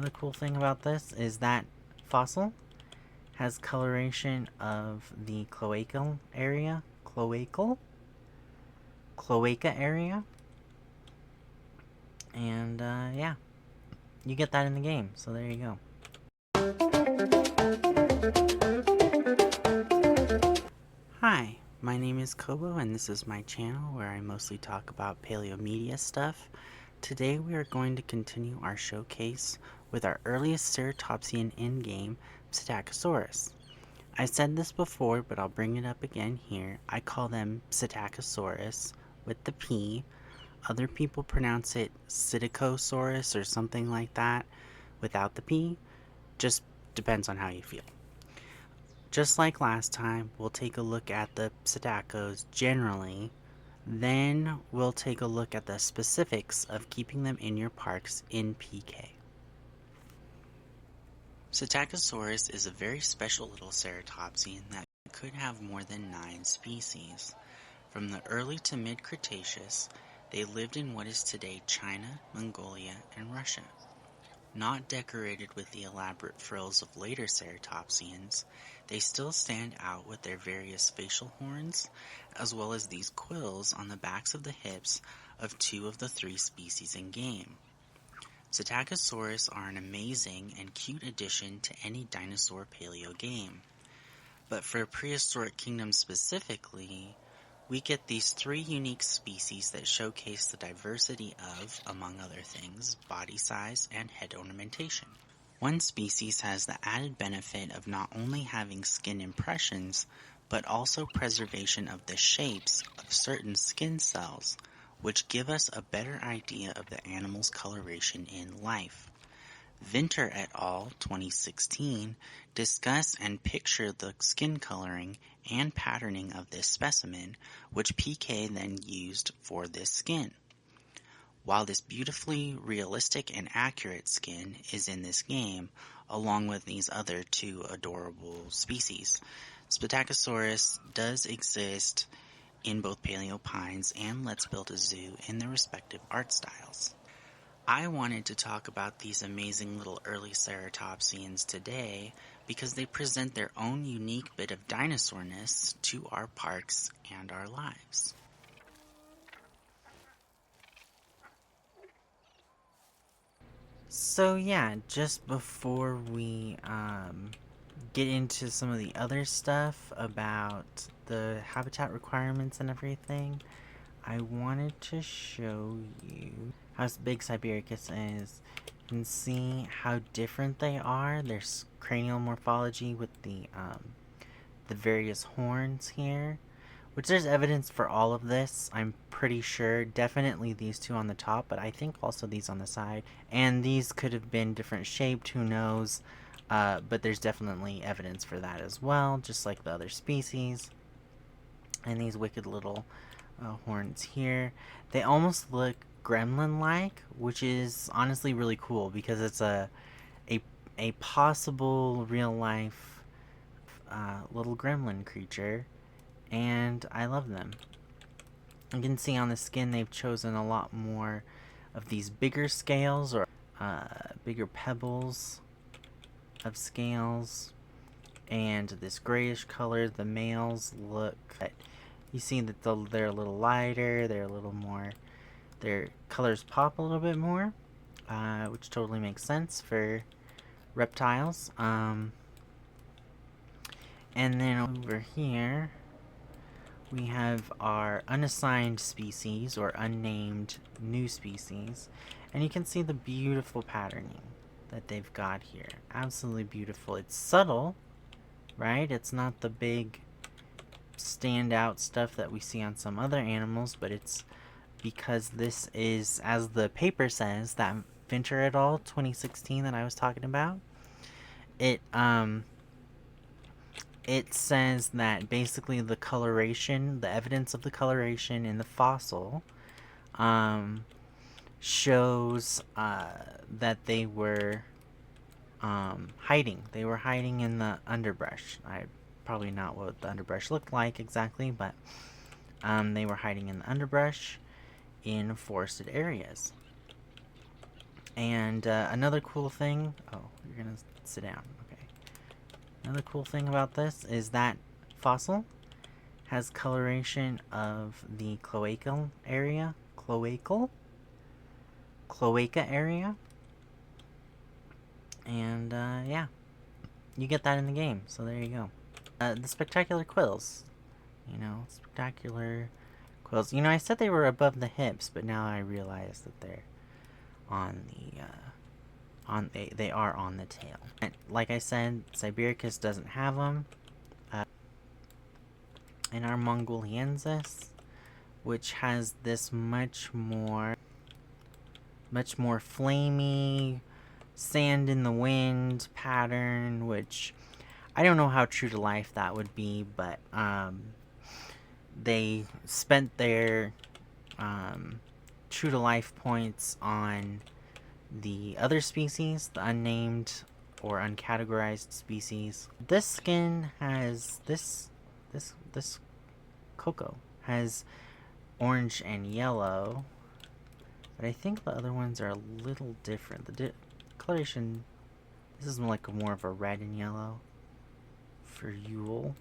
Another cool thing about this is that fossil has coloration of the cloaca area. Cloaca area. And yeah, you get that in the game, so there you go. Hi, my name is Kobo, and this is my channel where I mostly talk about paleomedia stuff. Today we are going to continue our showcase with our earliest ceratopsian in-game, Psittacosaurus. I said this before, but I'll bring it up again here. I call them Psittacosaurus with the P. Other people pronounce it Psittacosaurus or something like that without the P. Just depends on how you feel. Just like last time, we'll take a look at the Psittacos generally, then we'll take a look at the specifics of keeping them in your parks in PK. Psittacosaurus is a very special little ceratopsian that could have more than 9 species. From the early to mid-Cretaceous, they lived in what is today China, Mongolia, and Russia. Not decorated with the elaborate frills of later ceratopsians, they still stand out with their various facial horns, as well as these quills on the backs of the hips of 2 of the 3 species in game. Psittacosaurus are an amazing and cute addition to any dinosaur paleo game. But for Prehistoric Kingdom specifically, we get these 3 unique species that showcase the diversity of, among other things, body size and head ornamentation. One species has the added benefit of not only having skin impressions, but also preservation of the shapes of certain skin cells, which give us a better idea of the animal's coloration in life. Vinther et al. 2016 discuss and picture the skin coloring and patterning of this specimen, which PK then used for this skin. While this beautifully realistic and accurate skin is in this game, along with these other 2 adorable species, Psittacosaurus does exist in both Paleopines and Let's Build a Zoo in their respective art styles. I wanted to talk about these amazing little early ceratopsians today because they present their own unique bit of dinosaurness to our parks and our lives. So yeah, just before we get into some of the other stuff about the habitat requirements and everything, I wanted to show you how big Sibiricus is. You can see how different they are. There's cranial morphology with the various horns here, which there's evidence for all of this, I'm pretty sure. Definitely these 2 on the top, but I think also these on the side. And these could have been different shaped, who knows. But there's definitely evidence for that as well, just like the other species. And these wicked little horns here. They almost look gremlin-like, which is honestly really cool because it's a possible real-life little gremlin creature, and I love them. You can see on the skin they've chosen a lot more of these bigger scales or bigger pebbles of scales, and this grayish color. The males look, you see that they're a little lighter, they're a little more, their colors pop a little bit more, which totally makes sense for reptiles. And then over here we have our unassigned species or unnamed new species, and you can see the beautiful patterning that they've got here. Absolutely beautiful. It's subtle, right? It's not the big standout stuff that we see on some other animals, but it's because this is, as the paper says, that Vinther et al. 2016 that I was talking about, it says that basically the coloration, the evidence of the coloration in the fossil, shows that they were hiding. They were hiding in the underbrush. Probably not what the underbrush looked like exactly, but they were hiding in the underbrush in forested areas. And another cool thing... Oh, you're gonna sit down. Okay. Another cool thing about this is that fossil has coloration of the cloacal area. Cloaca area. And, yeah. You get that in the game, so there you go. The spectacular quills. You know, spectacular quills. You know, I said they were above the hips, but now I realize that they're on the, they are on the tail. And like I said, Sibiricus doesn't have them. And our Mongoliensis, which has this much more flamey, sand in the wind pattern, which I don't know how true to life that would be, but they spent their true to life points on the other species, the unnamed or uncategorized species. This skin has this cocoa has orange and yellow, but I think the other ones are a little different. The coloration, this is like more of a red and yellow for Yule.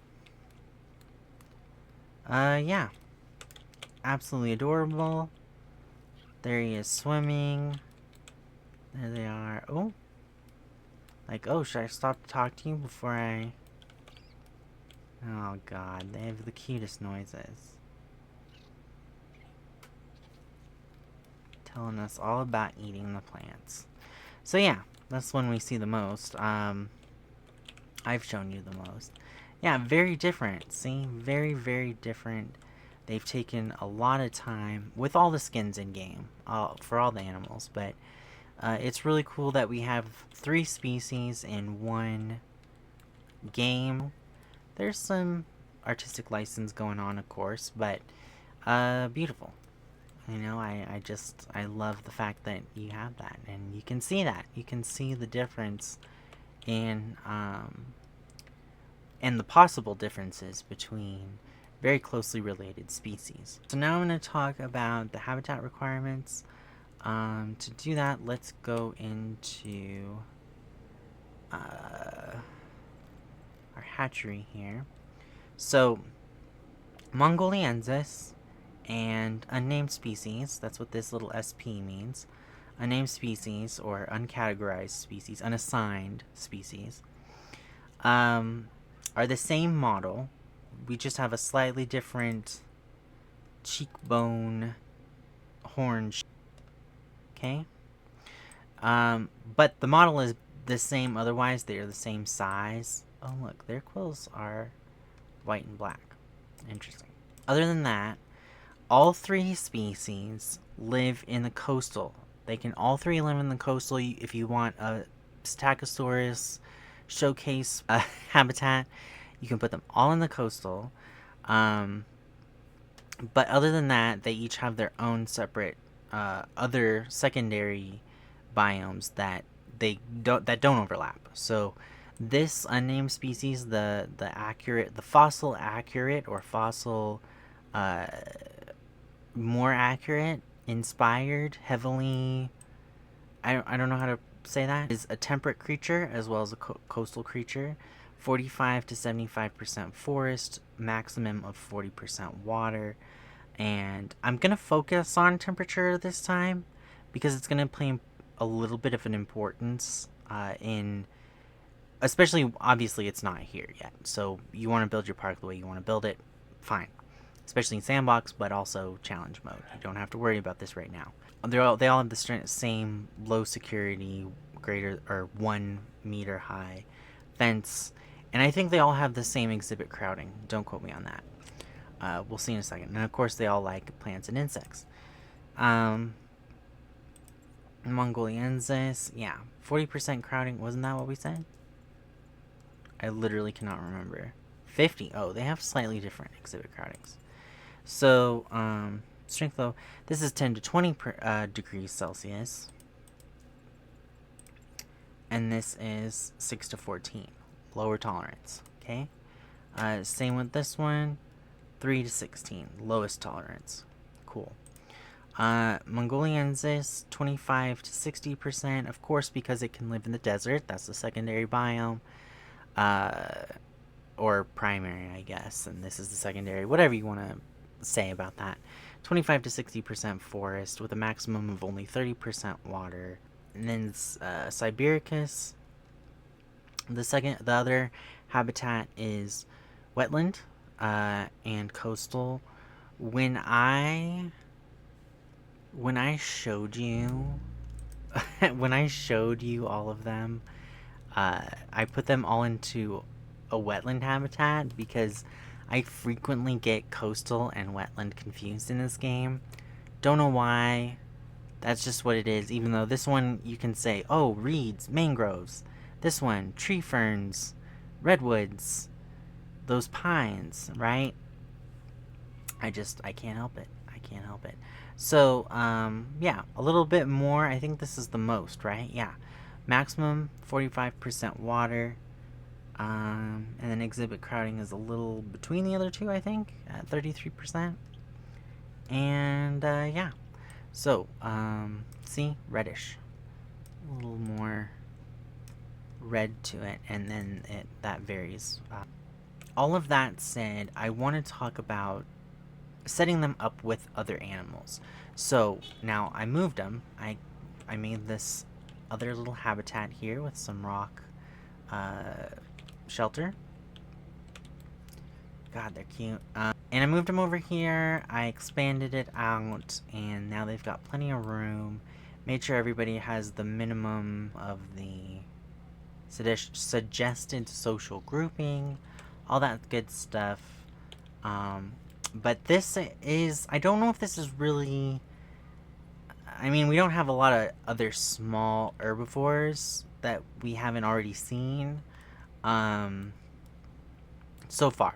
Yeah. Absolutely adorable. There he is swimming. There they are. Oh. Like, oh, should I stop to talk to you before I... Oh, God. They have the cutest noises. Telling us all about eating the plants. So, yeah. That's when we see the most. I've shown you the most. Yeah, very different. See? Very, very different. They've taken a lot of time with all the skins in game for all the animals, but it's really cool that we have 3 species in one game. There's some artistic license going on, of course, but beautiful. You know, I love the fact that you have that, and you can see that. You can see the difference in and the possible differences between very closely related species. So now I'm going to talk about the habitat requirements. To do that, let's go into our hatchery here. So, Mongoliensis and unnamed species, that's what this little SP means. Unnamed species, or uncategorized species, unassigned species, are the same model. We just have a slightly different cheekbone horn. Okay? But the model is the same otherwise. They are the same size. Oh, look. Their quills are white and black. Interesting. Other than that, all 3 species live in the coastal. They can all 3 live in the coastal. If you want a Psittacosaurus showcase habitat, you can put them all in the coastal. But other than that, they each have their own separate other secondary biomes that don't overlap. So this unnamed species, the fossil accurate or fossil more accurate, inspired, heavily, I don't know how to say that, is a temperate creature as well as a coastal creature. 45 to 75% forest, maximum of 40% water. And I'm going to focus on temperature this time because it's going to play a little bit of an importance in, especially, obviously it's not here yet. So you want to build your park the way you want to build it, fine. Especially in sandbox, but also challenge mode. You don't have to worry about this right now. They all have the same low security, greater or 1 meter high fence. And I think they all have the same exhibit crowding. Don't quote me on that. We'll see in a second. And of course, they all like plants and insects. Mongoliensis, yeah. 40% crowding. Wasn't that what we said? I literally cannot remember. 50. Oh, they have slightly different exhibit crowdings. So, strength though. This is 10 to 20 degrees Celsius. And this is 6 to 14. Lower tolerance. Okay? Same with this one. 3 to 16. Lowest tolerance. Cool. Mongoliensis, 25 to 60%, of course, because it can live in the desert. That's the secondary biome. Or primary, I guess, and this is the secondary, whatever you want to say about that. 25 to 60% forest with a maximum of only 30% water. And then Sibericus. The other habitat is wetland and coastal. When I showed you when I showed you all of them, I put them all into a wetland habitat because I frequently get coastal and wetland confused in this game. Don't know why. That's just what it is. Even though this one you can say, oh, reeds, mangroves. This one, tree ferns, redwoods, those pines, right? I can't help it. I can't help it. So, yeah, a little bit more. I think this is the most, right? Yeah. Maximum 45% water. And then exhibit crowding is a little between the other two, I think, at 33%. And, yeah. So, see, reddish. A little more red to it, and then that varies. All of that said, I want to talk about setting them up with other animals. So, now I moved them. I made this other little habitat here with some rock shelter. God, they're cute. And I moved them over here. I expanded it out, and now they've got plenty of room. Made sure everybody has the minimum of the suggested social grouping, all that good stuff. But this is, I don't know if this is really, I mean, we don't have a lot of other small herbivores that we haven't already seen. So far.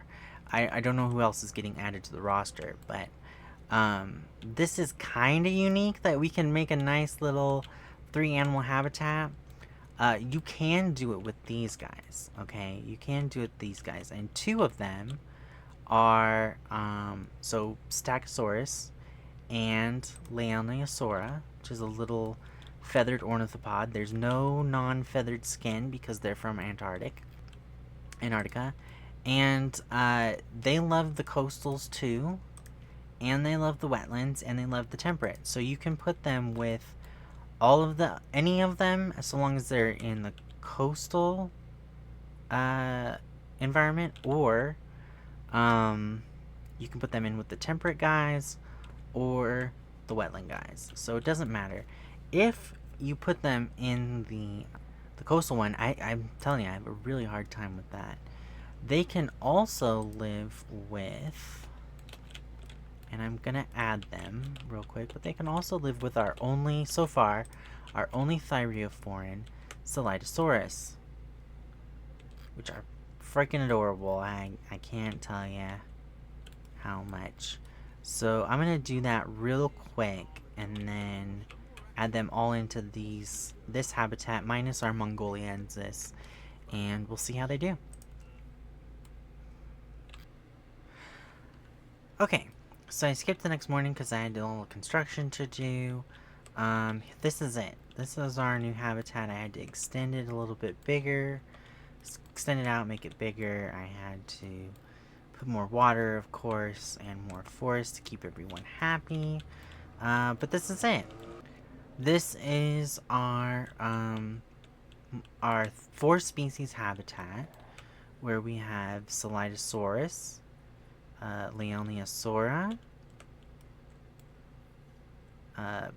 I don't know who else is getting added to the roster, but this is kind of unique that we can make a nice little 3-animal habitat. You can do it with these guys, okay? You can do it with these guys, and 2 of them are, so Psittacosaurus and Leonosaura, which is a little feathered ornithopod. There's no non-feathered skin because they're from Antarctica. And they love the coastals too, and they love the wetlands, and they love the temperate. So you can put them with any of them, so long as they're in the coastal environment, or you can put them in with the temperate guys or the wetland guys. So it doesn't matter. If you put them in the coastal one, I'm telling you, I have a really hard time with that. They can also live with, and I'm gonna add them real quick, but they can also live with our only thyreophoran, Psittacosaurus, which are freaking adorable. I can't tell you how much. So I'm gonna do that real quick, and then add them all into this habitat minus our Mongoliensis, and we'll see how they do. Okay, so I skipped the next morning because I had a little construction to do. This is it. This is our new habitat. I had to extend it a little bit bigger. Extend it out, make it bigger. I had to put more water, of course, and more forest to keep everyone happy. But this is it. This is our 4 species habitat, where we have Psittacosaurus, Leonosaura,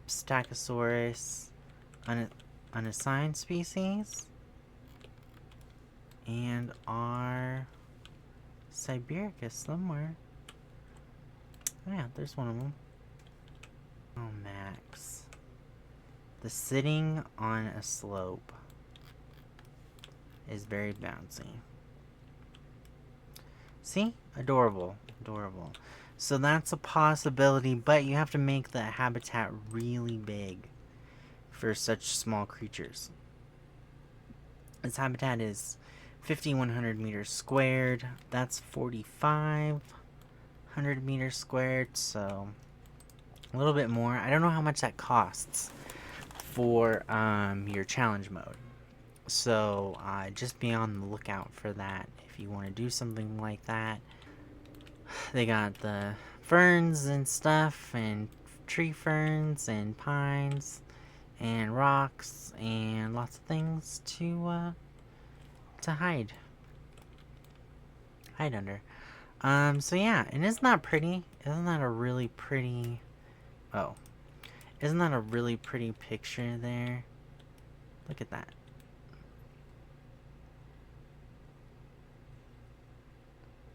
Psittacosaurus, unassigned species, and our Sibericus somewhere. Oh yeah, there's one of them. Oh, Max. The sitting on a slope is very bouncy. See? Adorable. Adorable. So that's a possibility, but you have to make the habitat really big for such small creatures. This habitat is 5,100 meters squared. That's 4,500 meters squared, so a little bit more. I don't know how much that costs for your challenge mode. So just be on the lookout for that if you want to do something like that. They got the ferns and stuff, and tree ferns and pines and rocks and lots of things to hide under. So yeah, and isn't that pretty? Isn't that a really pretty... Oh. Isn't that a really pretty picture there? Look at that.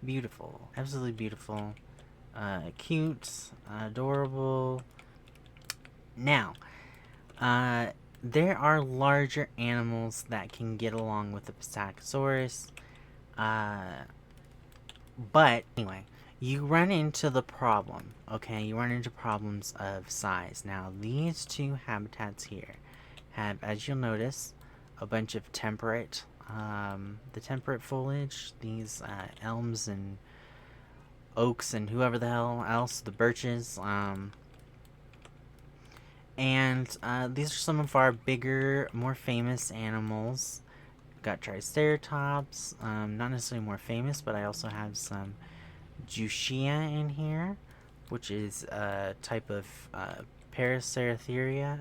Beautiful. Absolutely beautiful. Cute. Adorable. Now, there are larger animals that can get along with the Psittacosaurus. But, anyway, you run into the problem, okay? You run into problems of size. Now, these two habitats here have, as you'll notice, a bunch of temperate, the temperate foliage, these elms and oaks and whoever the hell else, the birches, and these are some of our bigger, more famous animals. Got Triceratops, not necessarily more famous, but I also have some Jushia in here, which is a type of Paraceratheriid,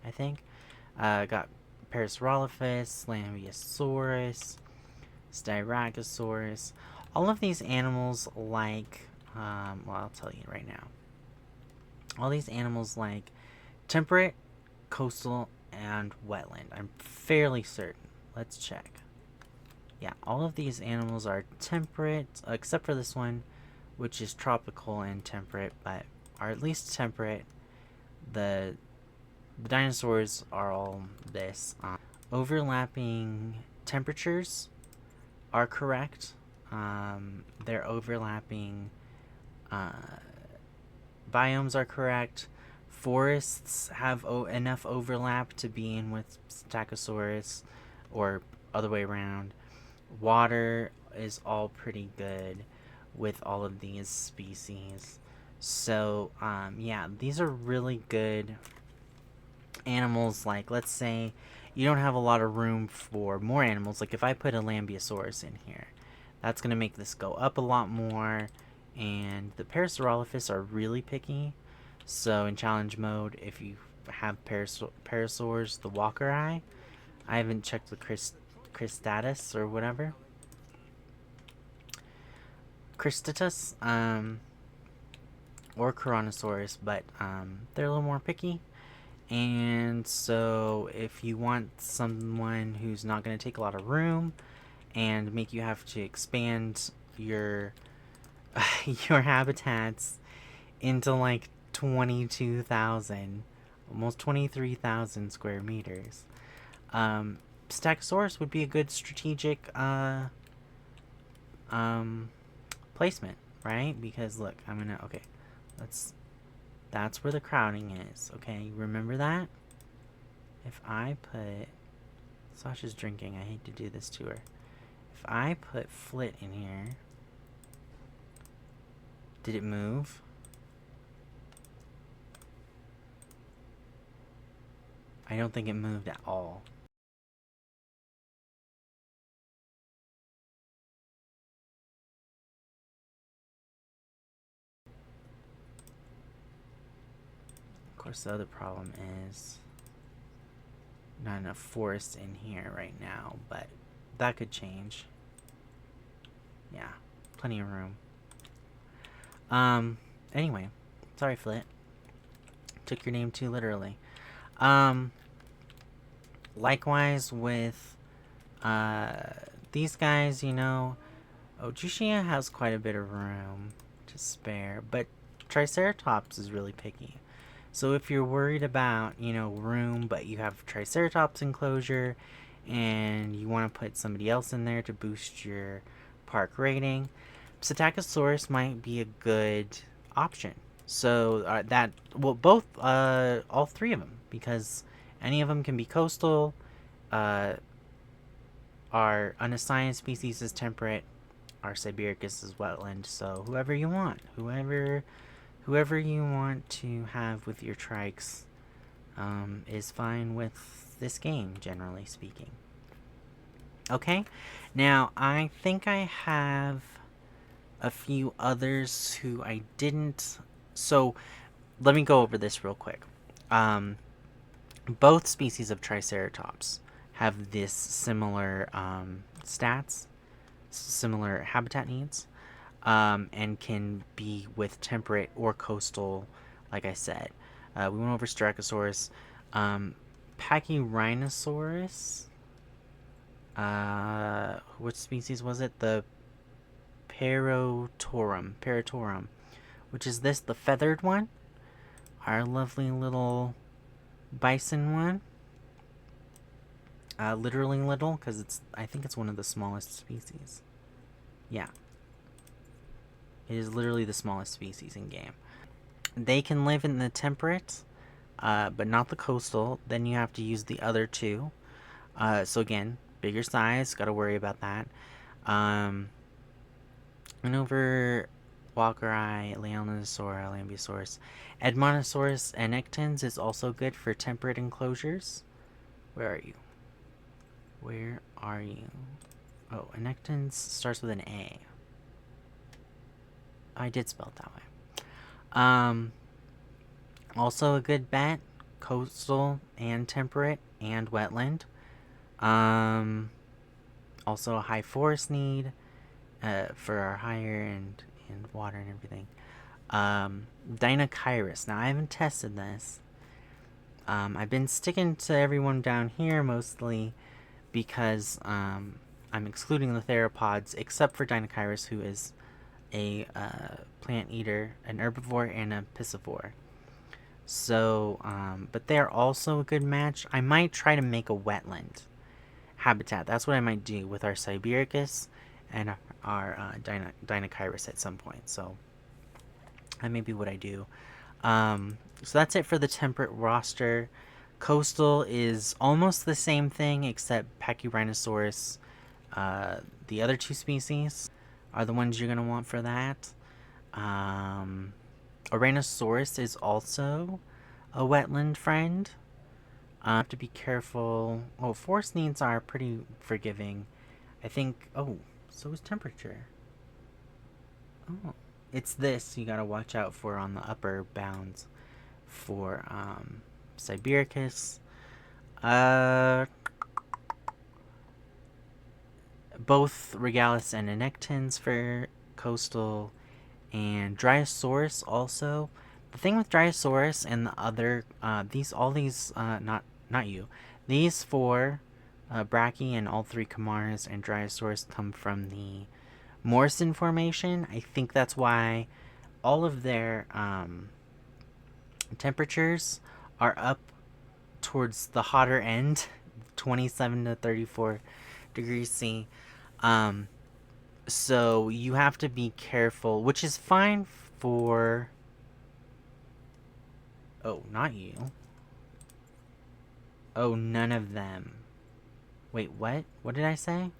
I think. Got Parasaurolophus, Lambeosaurus, Styracosaurus. All of these animals like, well, I'll tell you right now. All these animals like temperate, coastal, and wetland. I'm fairly certain. Let's check. Yeah, all of these animals are temperate, except for this one, which is tropical and temperate, but are at least temperate. The dinosaurs are all this. Overlapping temperatures are correct. Their overlapping biomes are correct. Forests have enough overlap to be in with Psittacosaurus, or other way around. Water is all pretty good with all of these species. So, yeah, these are really good animals. Like, let's say you don't have a lot of room for more animals. Like, if I put a Lambeosaurus in here, that's going to make this go up a lot more. And the Parasaurolophus are really picky. So in challenge mode, if you have Parasaurs, the walker eye, I haven't checked the Cristatus or whatever. Cristatus, or Tyrannosaurus, but they're a little more picky. And so if you want someone who's not going to take a lot of room and make you have to expand your your habitats into like 22,000, almost 23,000 square meters. Psittacosaurus would be a good strategic placement, right? Because look, okay, that's where the crowding is, okay? Remember that? If I put, Sasha's drinking, I hate to do this to her. If I put Flit in here, did it move? I don't think it moved at all. Of course, the other problem is not enough forest in here right now, but that could change. Yeah, plenty of room. Anyway, sorry, Flit. Took your name too literally. Likewise with these guys, you know, Jushia has quite a bit of room to spare, but Triceratops is really picky. So if you're worried about, you know, room, but you have Triceratops enclosure and you want to put somebody else in there to boost your park rating, Psittacosaurus might be a good option. So both, all three of them, because any of them can be coastal, are unassigned species as temperate, our Sibiricus is wetland, so whoever you want. Whoever you want to have with your trikes is fine with this game, generally speaking. Okay, now I think I have a few others who I didn't. So let me go over this real quick. Both species of Triceratops have this similar stats, similar habitat needs, and can be with temperate or coastal, like I said. We went over Psittacosaurus. Pachyrhinosaurus. Which species was it? The Paratorum, which is this, the feathered one. Our lovely little bison one. Literally little, because I think it's one of the smallest species. Yeah. It is literally the smallest species in game. They can live in the temperate, but not the coastal. Then you have to use the other two. So again, bigger size, gotta worry about that. And over Walkeri, Leonosaur, Lambeosaurus. Edmontosaurus annectens is also good for temperate enclosures. Where are you? Where are you? Oh, annectens starts with an A. I did spell it that way. Also a good bet, coastal and temperate and wetland. Also a high forest need for our higher and water and everything. Dinosaurs. Now I haven't tested this. I've been sticking to everyone down here mostly because I'm excluding the theropods except for Dinosaurs, who is a plant eater, an herbivore, and a piscivore. So, but they're also a good match. I might try to make a wetland habitat. That's what I might do with our Sibiricus and our Dinosaurs at some point. So that may be what I do. So that's it for the temperate roster. Coastal is almost the same thing, except Pachyrhinosaurus. The other two species are the ones you're going to want for that. Ouranosaurus is also a wetland friend. Have to be careful. Oh, forest needs are pretty forgiving. I think. Oh, so is temperature. Oh, it's this you gotta watch out for on the upper bounds for Sibiricus. Both Regalis and Annectens for coastal, and Dryosaurus also. The thing with Dryosaurus and the other these four Brachy and all three Kamaras and Dryosaurus come from the Morrison Formation. I think that's why all of their temperatures are up towards the hotter end, 27 to 34 degrees C. So you have to be careful, which is fine for... Oh, not you. Oh, none of them. Wait, what? What did I say?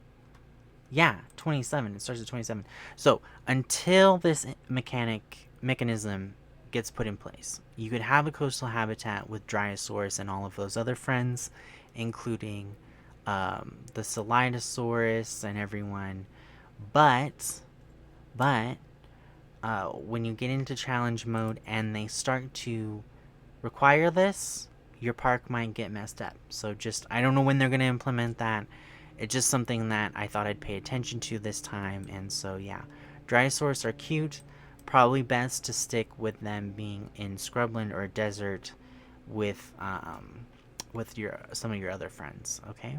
Yeah, 27. It starts at 27. So, until this mechanism gets put in place, you could have a coastal habitat with Dryosaurus and all of those other friends, including the Psittacosaurus and everyone. But when you get into challenge mode and they start to require this, your park might get messed up. So just, I don't know when they're going to implement that. It's just something that I thought I'd pay attention to this time. And so, yeah, Dryosaurs are cute. Probably best to stick with them being in scrubland or desert with some of your other friends, okay?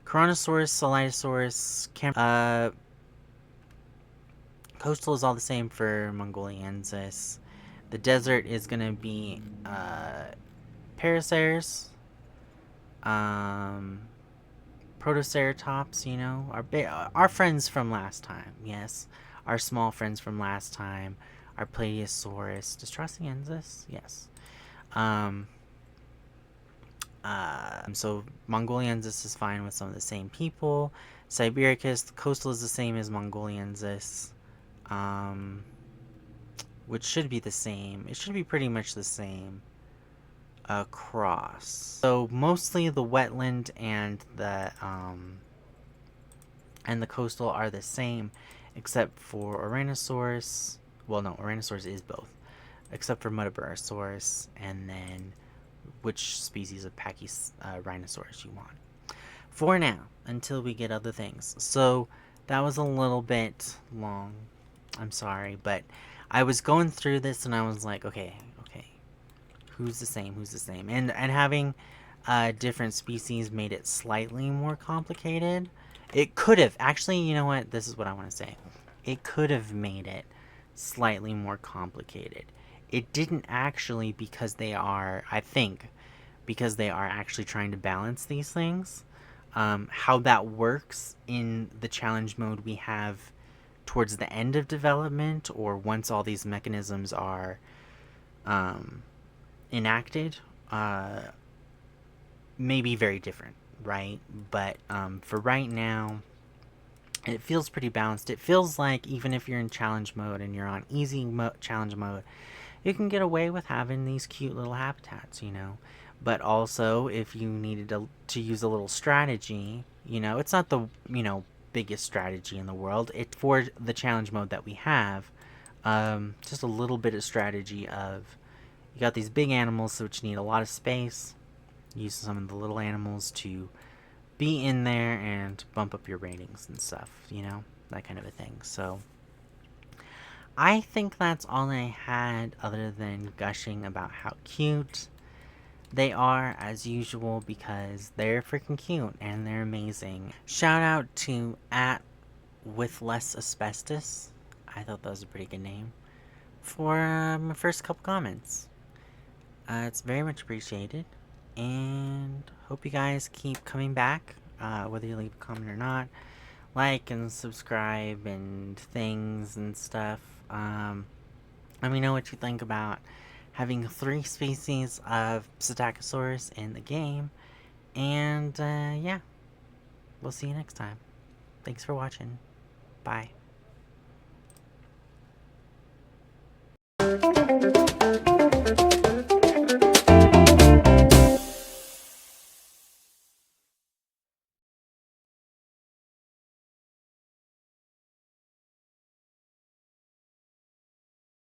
Coronosaurus, Psittacosaurus, coastal is all the same for Mongoliensis. The desert is going to be Parasaurs, Protoceratops, you know, our friends from last time, yes. Our small friends from last time, our Plateosaurus, Distrosiensis, yes. So Mongoliensis is fine with some of the same people. Sibiricus, the coastal is the same as Mongoliensis, which should be the same. It should be pretty much the same across. So mostly the wetland and the coastal are the same, except for Ouranosaurus. Well, no, Ouranosaurus is both, except for Muttaburrasaurus, and then which species of Rhinosaurus you want. For now, until we get other things. So that was a little bit long. I'm sorry, but I was going through this and I was like, okay, who's the same? And having different species made it slightly more complicated. It could have, actually, you know what? This is what I want to say. It could have made it slightly more complicated. It didn't actually, because they are, I think, because they are actually trying to balance these things. How that works in the challenge mode we have towards the end of development, or once all these mechanisms are enacted, may be very different, right? But for right now, it feels pretty balanced. It feels like even if you're in challenge mode and you're on easy challenge mode, you can get away with having these cute little habitats, you know. But also, if you needed to use a little strategy, you know, it's not the, you know, biggest strategy in the world. It's for the challenge mode that we have. Just a little bit of strategy of, you got these big animals which need a lot of space. Use some of the little animals to be in there and bump up your ratings and stuff, you know, that kind of a thing. So I think that's all I had, other than gushing about how cute they are, as usual, because they're freaking cute and they're amazing. Shout out to @withlessasbestos. I thought that was a pretty good name for my first couple comments. It's very much appreciated, and hope you guys keep coming back, whether you leave a comment or not. Like and subscribe and things and stuff. Let me know what you think about having 3 species of Psittacosaurus in the game. And yeah, we'll see you next time. Thanks for watching. Bye.